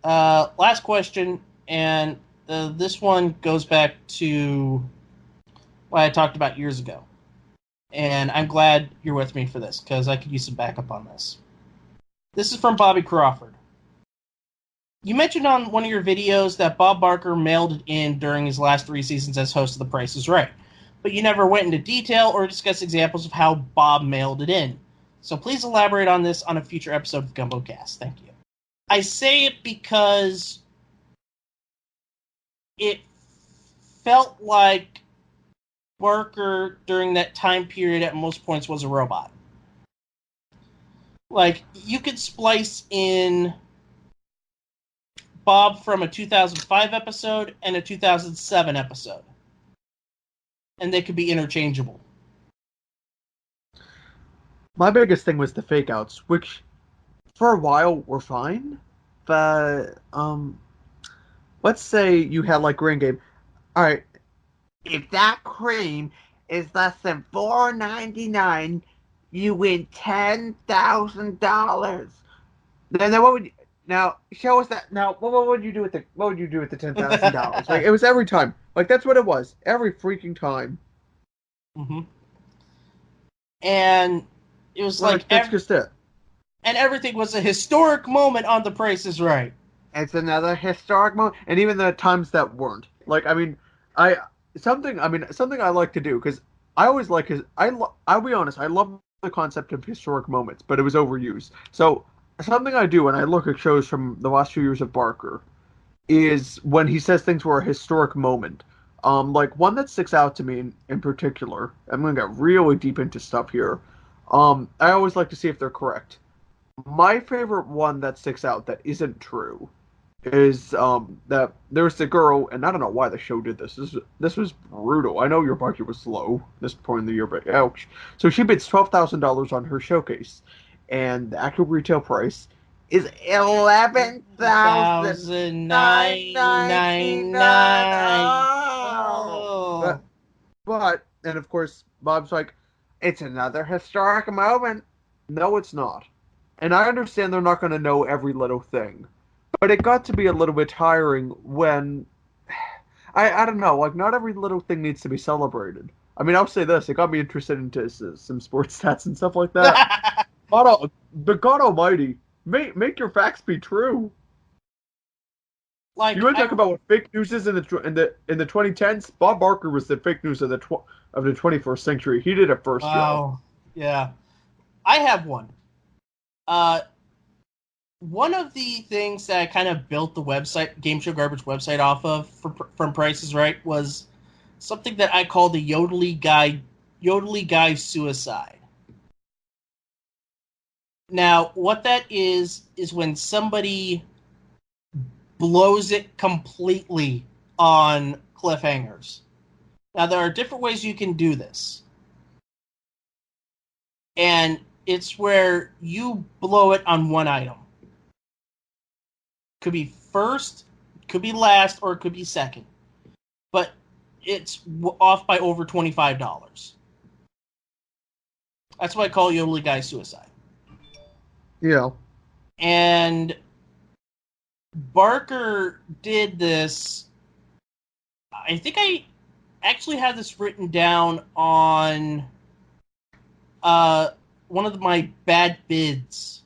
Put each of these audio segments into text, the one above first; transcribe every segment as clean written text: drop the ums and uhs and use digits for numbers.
Last question, and this one goes back to what I talked about years ago. And I'm glad you're with me for this, because I could use some backup on this. This is from Bobby Crawford. You mentioned on one of your videos that Bob Barker mailed it in during his last 3 seasons as host of The Price is Right, but you never went into detail or discussed examples of how Bob mailed it in. So please elaborate on this on a future episode of Gumbo Cast. Thank you. I say it because it felt like Barker during that time period at most points was a robot. Like, you could splice in Bob from a 2005 episode and a 2007 episode, and they could be interchangeable. My biggest thing was the fake outs, which for a while were fine, but let's say you had like Green Game. All right, if that cream is less than $4.99, you win $10,000. Then what would you, now show us that? Now what would you do with the $10,000? Like it was every time. Like that's what it was every freaking time. Mm-hmm. And it was like that's just it. And everything was a historic moment on The Price is Right. It's another historic moment, and even the times that weren't. Like I mean, something I like to do because I always like his. I'll be honest. I love the concept of historic moments, but it was overused. So something I do when I look at shows from the last few years of Barker is when he says things were a historic moment. Like one that sticks out to me in particular. I'm gonna get really deep into stuff here. I always like to see if they're correct. My favorite one that sticks out that isn't true is that there's the girl, and I don't know why the show did this. This was brutal. I know your budget was low this point in the year, but ouch. So she bids $12,000 on her showcase, and the actual retail price is $11,999. Oh. But and of course Bob's like, it's another historic moment. No, it's not. And I understand they're not going to know every little thing. But it got to be a little bit tiring when I don't know, like not every little thing needs to be celebrated. I mean, I'll say this, it got me interested into some sports stats and stuff like that. God Almighty, make your facts be true. Like you want to talk about what fake news is in the 2010s? Bob Barker was the fake news of the 21st century. He did it first. Wow. Yeah. I have one. One of the things that I kind of built the website, Game Show Garbage website, off of from Price is Right was something that I call the Yodely Guy suicide. Now, what that is when somebody blows it completely on cliffhangers. Now, there are different ways you can do this. And it's where you blow it on one item. Could be first, could be last, or it could be second. But it's off by over $25. That's why I call Yodely Guy suicide. Yeah. And Barker did this. I think I actually have this written down on one of my bad bids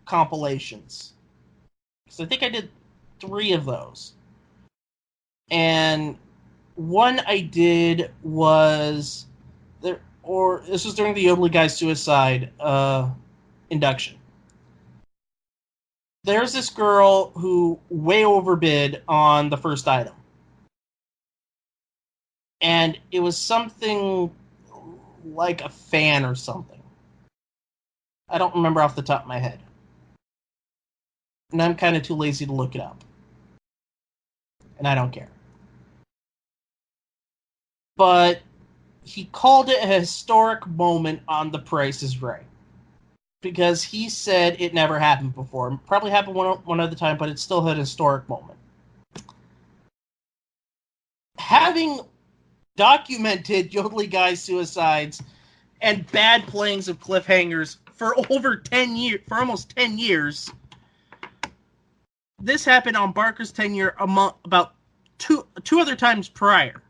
compilations. So I think I did 3 of those. And one I did was this was during the Yodely Guy suicide induction. There's this girl who way overbid on the first item. And it was something like a fan or something. I don't remember off the top of my head. And I'm kind of too lazy to look it up. And I don't care. But he called it a historic moment on The Price is Right. Because he said it never happened before. Probably happened one other time, but it's still an historic moment. Having documented Yodely Guy suicides and bad playings of cliffhangers for over 10 years, for almost 10 years, this happened on Barker's tenure about two other times prior.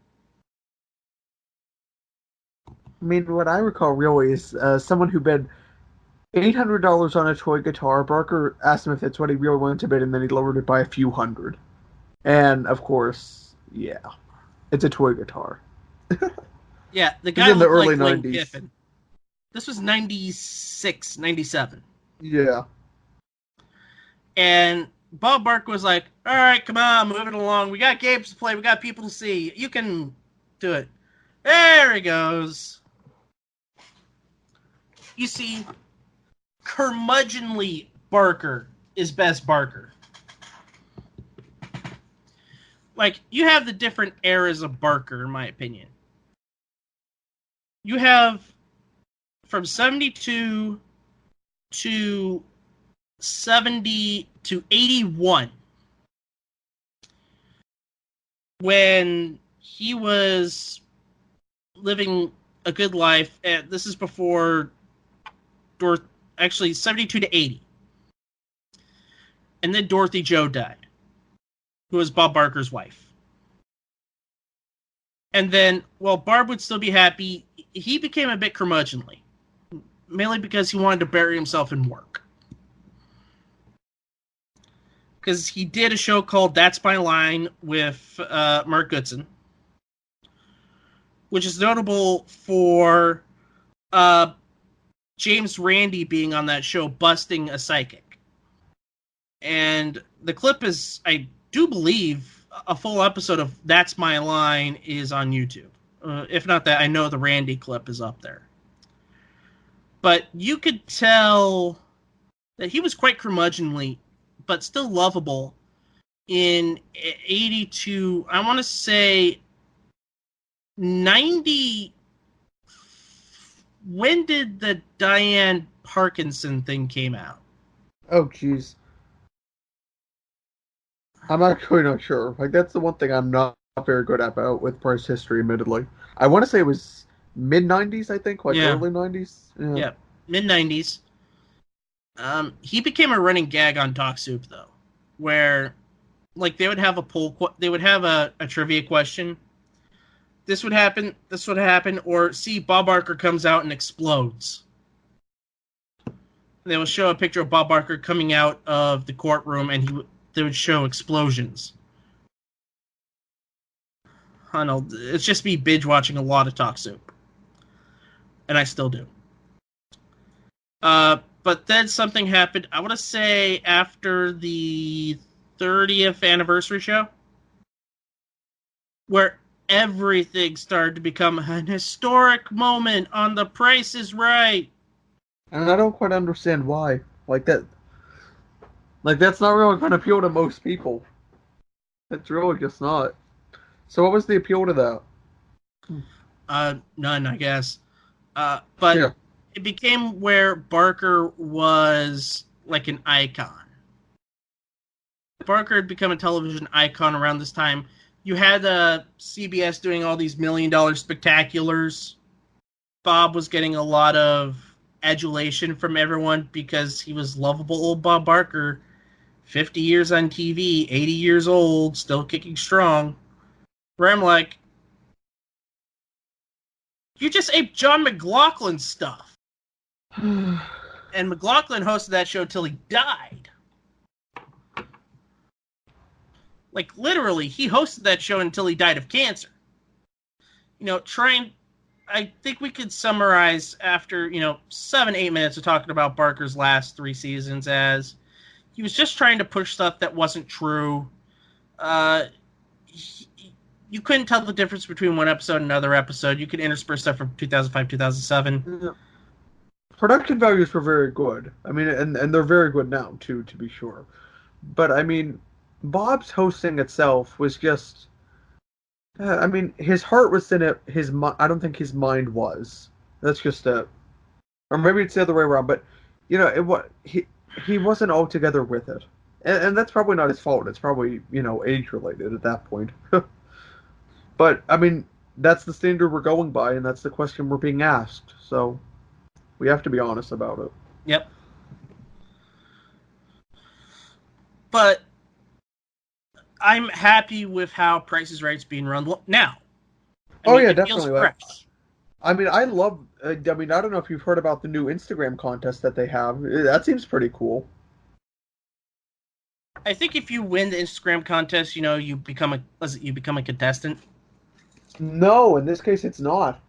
I mean, what I recall really is someone who bid $800 on a toy guitar. Barker asked him if it's what he really wanted to bid, and then he lowered it by a few hundred. And of course, yeah, it's a toy guitar. Yeah, the guy in the looked early like Lane 90s. Kiffin. This was 96, 97. Yeah. And Bob Barker was like, all right, come on, move it along. We got games to play. We got people to see. You can do it. There he goes. You see, curmudgeonly Barker is best Barker. Like, you have the different eras of Barker, in my opinion. You have from 72 to 70 to 81, when he was living a good life. And this is before actually 72 to 80. And then Dorothy Jo died, who was Bob Barker's wife. And then, while Barb would still be happy, he became a bit curmudgeonly, mainly because he wanted to bury himself in work. Because he did a show called That's My Line with Mark Goodson, which is notable for James Randi being on that show, busting a psychic. And the clip is, I do believe, a full episode of That's My Line is on YouTube. If not that, I know the Randi clip is up there. But you could tell that he was quite curmudgeonly, but still lovable in 82, I want to say 90. When did the Diane Parkinson thing came out? Oh, jeez. I'm actually not sure. Like, that's the one thing I'm not very good at about with Price history, admittedly. I want to say it was mid-90s, I think, like early 90s. Yeah, mid-90s. He became a running gag on Talk Soup, though, where, like, they would have they would have a trivia question. This would happen, or see, Bob Barker comes out and explodes. They will show a picture of Bob Barker coming out of the courtroom, and they would show explosions. I know, it's just me binge watching a lot of Talk Soup. And I still do. But then something happened, I want to say after the 30th anniversary show, where everything started to become an historic moment on The Price is Right. And I don't quite understand why. Like, that's not really going to appeal to most people. It's really just not. So what was the appeal to that? None, I guess. But yeah. It became where Barker was like an icon. Barker had become a television icon around this time. You had CBS doing all these $1 million spectaculars. Bob was getting a lot of adulation from everyone because he was lovable old Bob Barker. 50 years on TV, 80 years old, still kicking strong. Where I'm like, you just ate John McLaughlin stuff. And McLaughlin hosted that show till he died. Like, literally, he hosted that show until he died of cancer. You know, I think we could summarize after, 7-8 minutes of talking about Barker's last 3 seasons as he was just trying to push stuff that wasn't true. You couldn't tell the difference between one episode and another episode. You could intersperse stuff from 2005, 2007. Yeah. Production values were very good. I mean, and they're very good now, too, to be sure. But, I mean, Bob's hosting itself was just... I mean, his heart was in it. I don't think his mind was. That's just it. Or maybe it's the other way around. But, he wasn't altogether with it. And that's probably not his fault. It's probably, age-related at that point. But, I mean, that's the standard we're going by, and that's the question we're being asked. So, we have to be honest about it. Yep. But I'm happy with how Price is Right's being run now. Oh yeah, it feels definitely. fresh. I mean, I love. I mean, I don't know if you've heard about the new Instagram contest that they have. That seems pretty cool. I think if you win the Instagram contest, you become a contestant. No, in this case, it's not.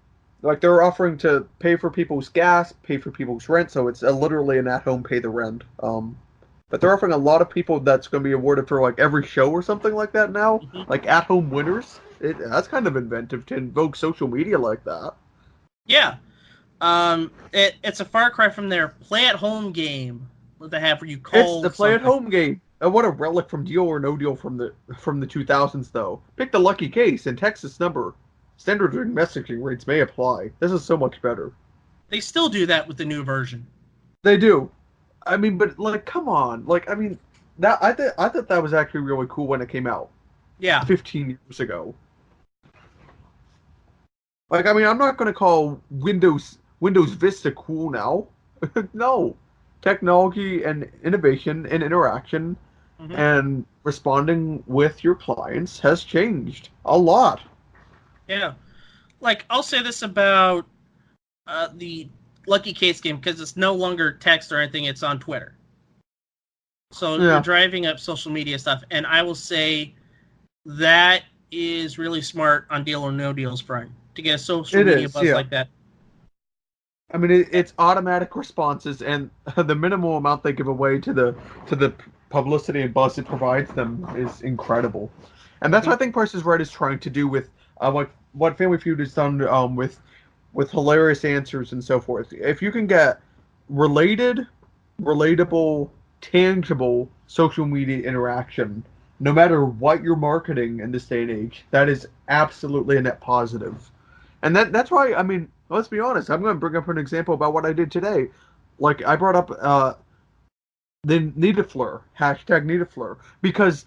Like they're offering to pay for people's gas, pay for people's rent, so it's literally an at-home pay the rent. But they're offering a lot of people that's going to be awarded for like every show or something like that now, like at-home winners. That's kind of inventive to invoke social media like that. Yeah, it's a far cry from their play-at-home game that they have where you call. It's the play-at-home game. What a relic from Deal or No Deal from the 2000s, though. Pick the lucky case and text this number. Standard messaging rates may apply. This is so much better. They still do that with the new version. They do. I mean, but like, come on. Like, I mean, that I thought that was actually really cool when it came out. Yeah. 15 years ago. Like, I mean, I'm not going to call Windows Vista cool now. No. Technology and innovation and interaction and responding with your clients has changed a lot. Yeah. Like, I'll say this about the Lucky Case game, because it's no longer text or anything, it's on Twitter. So you're driving up social media stuff, and I will say that is really smart on Deal or No Deal's front to get a social media buzz like that. I mean, it's automatic responses, and the minimal amount they give away to the publicity and buzz it provides them is incredible. And that's what I think Price is Right is trying to do with like what Family Feud has done with hilarious answers and so forth. If you can get relatable, tangible social media interaction, no matter what you're marketing in this day and age, that is absolutely a net positive. And that's why, I mean, let's be honest, I'm going to bring up an example about what I did today. Like, I brought up the Nidafleur, hashtag Nidafleur, because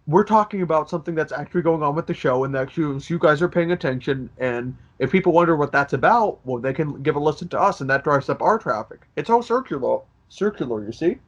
we're talking about something that's actually going on with the show, and that you guys are paying attention, and if people wonder what that's about, well, they can give a listen to us, and that drives up our traffic. It's all circular, you see?